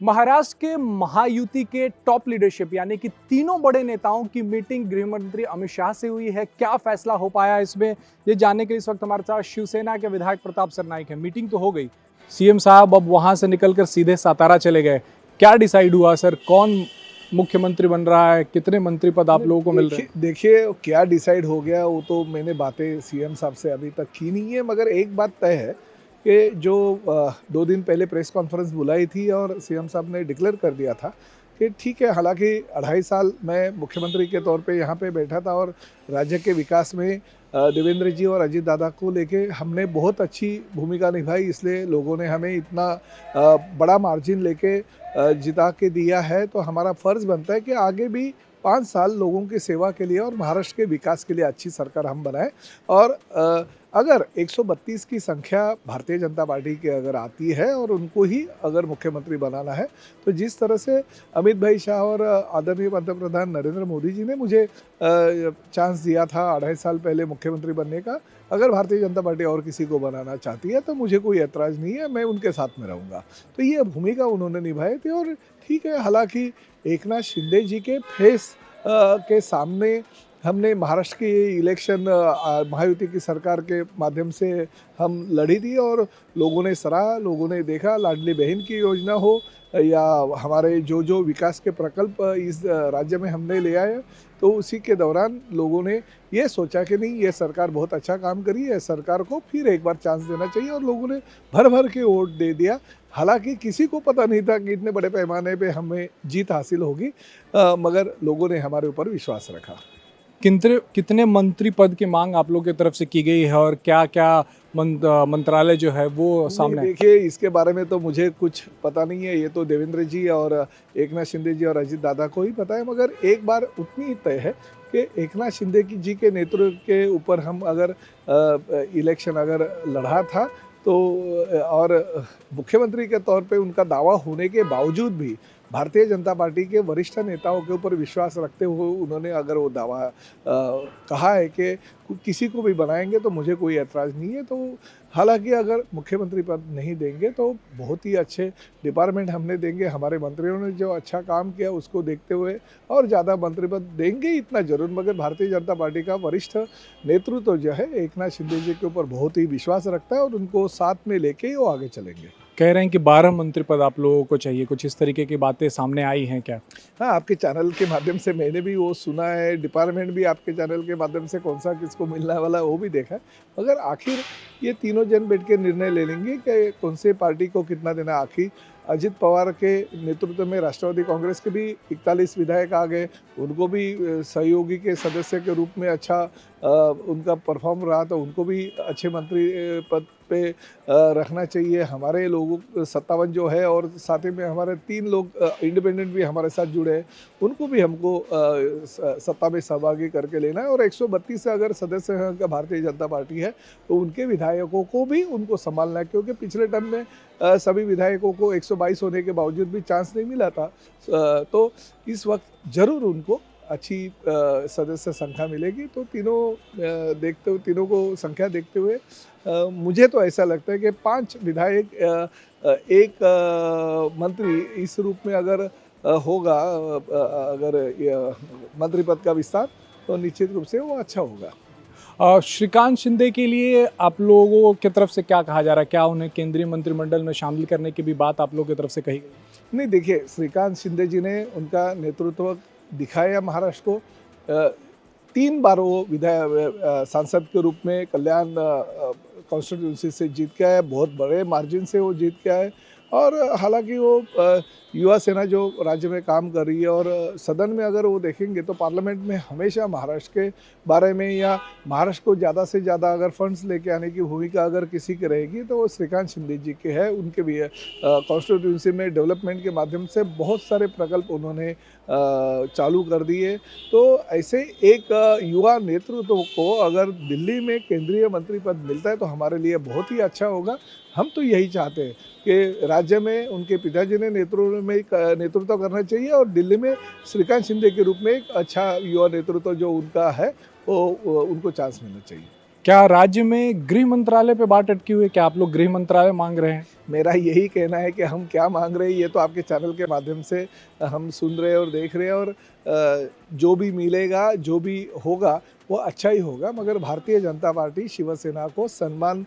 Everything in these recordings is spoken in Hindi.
महाराष्ट्र के महायुति के टॉप लीडरशिप यानी कि तीनों बड़े नेताओं की मीटिंग गृह मंत्री अमित शाह से हुई है। क्या फैसला हो पाया इसमें, ये जानने के लिए इस वक्त हमारे साथ शिवसेना के विधायक प्रताप सरनाईक है। मीटिंग तो हो गई, सीएम साहब अब वहां से निकलकर सीधे सातारा चले गए। क्या डिसाइड हुआ सर, कौन मुख्यमंत्री बन रहा है, कितने मंत्री पद आप लोगों को मिल रहे हैं? देखिए क्या डिसाइड हो गया वो तो मैंने बातें सीएम साहब से अभी तक की नहीं है, मगर एक बात तय है कि जो 2 दिन पहले प्रेस कॉन्फ्रेंस बुलाई थी और सीएम साहब ने डिक्लेयर कर दिया था कि ठीक है, हालांकि 2.5 साल मैं मुख्यमंत्री के तौर पे यहाँ पे बैठा था और राज्य के विकास में देवेंद्र जी और अजीत दादा को लेके हमने बहुत अच्छी भूमिका निभाई, इसलिए लोगों ने हमें इतना बड़ा मार्जिन लेके जिता के दिया है। तो हमारा फ़र्ज़ बनता है कि आगे भी 5 साल लोगों की सेवा के लिए और महाराष्ट्र के विकास के लिए अच्छी सरकार हम बनाएं। और अगर 132 की संख्या भारतीय जनता पार्टी की अगर आती है और उनको ही अगर मुख्यमंत्री बनाना है, तो जिस तरह से अमित भाई शाह और आदरणीय पंतप्रधान नरेंद्र मोदी जी ने मुझे चांस दिया था 2.5 साल पहले मुख्यमंत्री बनने का, अगर भारतीय जनता पार्टी और किसी को बनाना चाहती है तो मुझे कोई ऐतराज़ नहीं है, मैं उनके साथ में रहूँगा। तो ये भूमिका उन्होंने निभाई थी और ठीक है, हालांकि एकनाथ शिंदे जी के फेस के सामने हमने महाराष्ट्र की इलेक्शन महायुति की सरकार के माध्यम से हम लड़ी थी और लोगों ने सराहा, लोगों ने देखा, लाडली बहन की योजना हो या हमारे जो जो विकास के प्रकल्प इस राज्य में हमने ले आए, तो उसी के दौरान लोगों ने ये सोचा कि नहीं, ये सरकार बहुत अच्छा काम करी है, सरकार को फिर एक बार चांस देना चाहिए, और लोगों ने भर भर के वोट दे दिया। हालांकि किसी को पता नहीं था कि इतने बड़े पैमाने पे हमें जीत हासिल होगी, मगर लोगों ने हमारे ऊपर विश्वास रखा। कितने मंत्री पद की मांग आप लोग की तरफ से की गई है और क्या क्या मंत्रालय जो है वो सामने? देखिए, इसके बारे में तो मुझे कुछ पता नहीं है, ये तो देवेंद्र जी और एकनाथ शिंदे जी और अजीत दादा को ही पता है। मगर एक बार उतनी ही तय है कि एकनाथ शिंदे जी के नेतृत्व के ऊपर हम अगर इलेक्शन अगर लड़ा था तो और मुख्यमंत्री के तौर पे उनका दावा होने के बावजूद भी भारतीय जनता पार्टी के वरिष्ठ नेताओं के ऊपर विश्वास रखते हुए उन्होंने अगर वो दावा कहा है कि किसी को भी बनाएंगे तो मुझे कोई ऐतराज़ नहीं है। तो हालांकि अगर मुख्यमंत्री पद नहीं देंगे तो बहुत ही अच्छे डिपार्टमेंट हमने देंगे, हमारे मंत्रियों ने जो अच्छा काम किया उसको देखते हुए और ज़्यादा मंत्री पद देंगे इतना जरूर, मगर भारतीय जनता पार्टी का वरिष्ठ नेतृत्व जो है एकनाथ शिंदे जी के ऊपर बहुत ही विश्वास रखता है और उनको साथ में लेके ही वो आगे चलेंगे। कह रहे हैं कि 12 मंत्री पद आप लोगों को चाहिए, कुछ इस तरीके की बातें सामने आई हैं क्या? हाँ, आपके चैनल के माध्यम से मैंने भी वो सुना है, डिपार्टमेंट भी आपके चैनल के माध्यम से कौन सा किसको मिलने वाला है वो भी देखा है। मगर आखिर ये तीनों जन बैठ के निर्णय ले लेंगे कि कौन से पार्टी को कितना देना। आखिर अजित पवार के नेतृत्व में राष्ट्रवादी कांग्रेस के भी 41 विधायक आ गए, उनको भी सहयोगी के सदस्य के रूप में अच्छा उनका परफॉर्म रहा, तो उनको भी अच्छे मंत्री पद पे रखना चाहिए। हमारे लोगों 57 जो है और साथ ही में हमारे 3 लोग इंडिपेंडेंट भी हमारे साथ जुड़े हैं, उनको भी हमको सत्ता में सहभागी करके लेना है। और 132 से अगर सदस्य हैं का भारतीय जनता पार्टी है तो उनके विधायकों को भी उनको संभालना है, क्योंकि पिछले टर्म में सभी विधायकों को 122 होने के बावजूद भी चांस नहीं मिला था। तो इस वक्त ज़रूर उनको अच्छी सदस्य संख्या मिलेगी। तो तीनों को संख्या देखते हुए मुझे तो ऐसा लगता है कि 5 विधायक एक मंत्री इस रूप में अगर होगा, अगर मंत्री पद का विस्तार, तो निश्चित रूप से वो अच्छा होगा। श्रीकांत शिंदे के लिए आप लोगों की तरफ से क्या कहा जा रहा है? क्या उन्हें केंद्रीय मंत्रिमंडल में शामिल करने की भी बात आप लोगों की तरफ से कही गई? नहीं, देखिए, श्रीकांत शिंदे जी ने उनका नेतृत्व दिखाया महाराष्ट्र को। 3 बार वो सांसद के रूप में कल्याण कॉन्स्टिट्यूंसी से जीत के आए, बहुत बड़े मार्जिन से वो जीत के आए। और हालांकि वो युवा सेना जो राज्य में काम कर रही है, और सदन में अगर वो देखेंगे तो पार्लियामेंट में हमेशा महाराष्ट्र के बारे में या महाराष्ट्र को ज़्यादा से ज़्यादा अगर फंड्स लेके आने की भूमिका अगर किसी की रहेगी तो वो श्रीकांत शिंदे जी के है। उनके भी कॉन्स्टिट्यूंसी में डेवलपमेंट के माध्यम से बहुत सारे प्रकल्प उन्होंने चालू कर दिए। तो ऐसे एक युवा नेतृत्व को अगर दिल्ली में केंद्रीय मंत्री पद मिलता है तो हमारे लिए बहुत ही अच्छा होगा। हम तो यही चाहते हैं कि राज्य में उनके पिताजी ने नेतृत्व करना चाहिए और दिल्ली में श्रीकांत शिंदे के रूप में एक अच्छा युवा नेतृत्व जो उनका है वो उनको चांस मिलना चाहिए। क्या राज्य में गृह मंत्रालय पे बात अटकी हुई है? क्या आप लोग गृह मंत्रालय मांग रहे हैं? मेरा यही कहना है कि हम क्या मांग रहे हैं ये तो आपके चैनल के माध्यम से हम सुन रहे हैं और देख रहे हैं, और जो भी मिलेगा, जो भी होगा वो अच्छा ही होगा, मगर भारतीय जनता पार्टी शिवसेना को सम्मान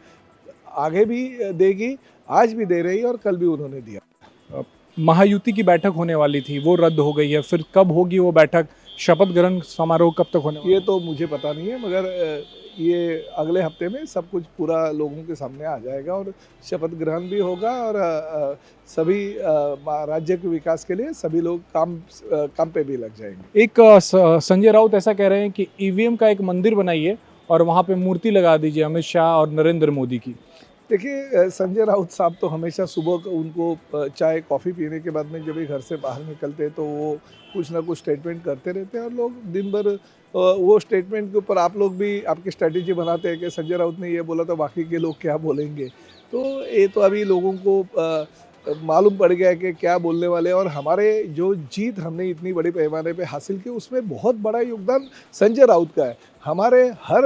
आगे भी देगी, आज भी दे रही है और कल भी उन्होंने दिया। महायुति की बैठक होने वाली थी, वो रद्द हो गई है, फिर कब होगी वो बैठक? शपथ ग्रहण समारोह कब तक होने वाला ये तो मुझे पता नहीं है, मगर ये अगले हफ्ते में सब कुछ पूरा लोगों के सामने आ जाएगा और शपथ ग्रहण भी होगा, और सभी राज्य के विकास के लिए सभी लोग काम पे भी लग जाएंगे। एक संजय राउत ऐसा कह रहे हैं कि ईवीएम का एक मंदिर बनाइए और वहाँ पे मूर्ति लगा दीजिए अमित शाह और नरेंद्र मोदी की। देखिए, संजय राउत साहब तो हमेशा सुबह को उनको चाय कॉफ़ी पीने के बाद में जब भी घर से बाहर निकलते तो वो कुछ ना कुछ स्टेटमेंट करते रहते हैं, और लोग दिन भर वो स्टेटमेंट के ऊपर आप लोग भी आपकी स्ट्रैटेजी बनाते हैं कि संजय राउत ने ये बोला तो बाकी के लोग क्या बोलेंगे। तो ये तो अभी लोगों को मालूम पड़ गया है कि क्या बोलने वाले हैं, और हमारे जो जीत हमने इतनी बड़ी पैमाने पे हासिल की उसमें बहुत बड़ा योगदान संजय राउत का है। हमारे हर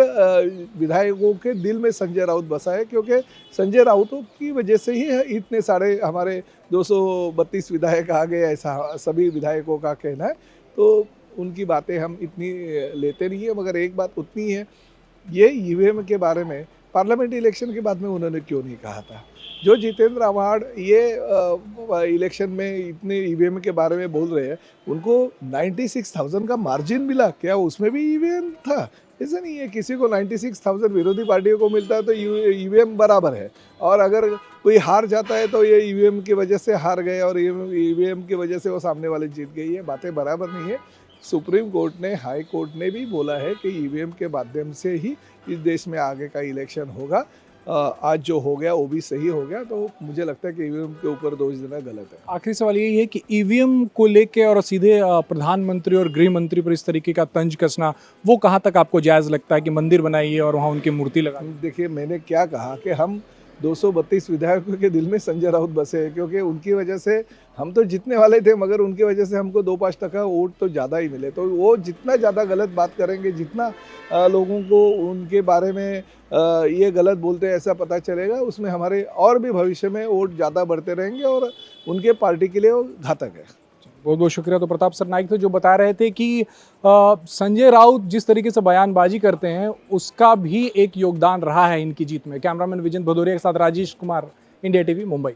विधायकों के दिल में संजय राउत बसा है, क्योंकि संजय राउतों की वजह से ही इतने सारे हमारे 232 विधायक आ गए, ऐसा सभी विधायकों का कहना है। तो उनकी बातें हम इतनी लेते नहीं है, मगर एक बात उतनी है, ये ईवीएम के बारे में पार्लियामेंट इलेक्शन के बाद में उन्होंने क्यों नहीं कहा था? जो जितेंद्र आव्हाड ये इलेक्शन में इतने ईवीएम के बारे में बोल रहे हैं, उनको 96,000 का मार्जिन मिला, क्या उसमें भी ईवीएम था? ऐसा नहीं है, किसी को 96,000 विरोधी पार्टियों को मिलता है तो ईवीएम बराबर है, और अगर कोई हार जाता है तो ये ईवीएम की वजह से हार गए और ईवीएम की वजह से वो सामने वाले जीत गए, ये बातें बराबर नहीं है। सुप्रीम कोर्ट ने, हाई कोर्ट ने भी बोला है कि ईवीएम के माध्यम से ही इस देश में आगे का इलेक्शन होगा। आज जो हो गया वो भी सही हो गया, तो मुझे लगता है कि ईवीएम के ऊपर दोष देना गलत है। आखिरी सवाल यही है कि ईवीएम को लेके और सीधे प्रधानमंत्री और गृह मंत्री पर इस तरीके का तंज कसना, वो कहाँ तक आपको जायज़ लगता है कि मंदिर बनाइए और वहाँ उनकी मूर्ति लगा? देखिए, मैंने क्या कहा कि हम 232 विधायकों के दिल में संजय राउत बसे हैं, क्योंकि उनकी वजह से हम तो जीतने वाले थे, मगर उनकी वजह से हमको 2-5% वोट तो ज़्यादा ही मिले। तो वो जितना ज़्यादा गलत बात करेंगे, जितना लोगों को उनके बारे में ये गलत बोलते हैं ऐसा पता चलेगा, उसमें हमारे और भी भविष्य में वोट ज़्यादा बढ़ते रहेंगे और उनके पार्टी के लिए वो घातक है। बहुत बहुत शुक्रिया। तो प्रताप सर नाइक थे जो बता रहे थे कि संजय राउत जिस तरीके से बयानबाजी करते हैं उसका भी एक योगदान रहा है इनकी जीत में। कैमरामैन विजेंद्र भदौरिया के साथ राजेश कुमार, इंडिया टीवी, मुंबई।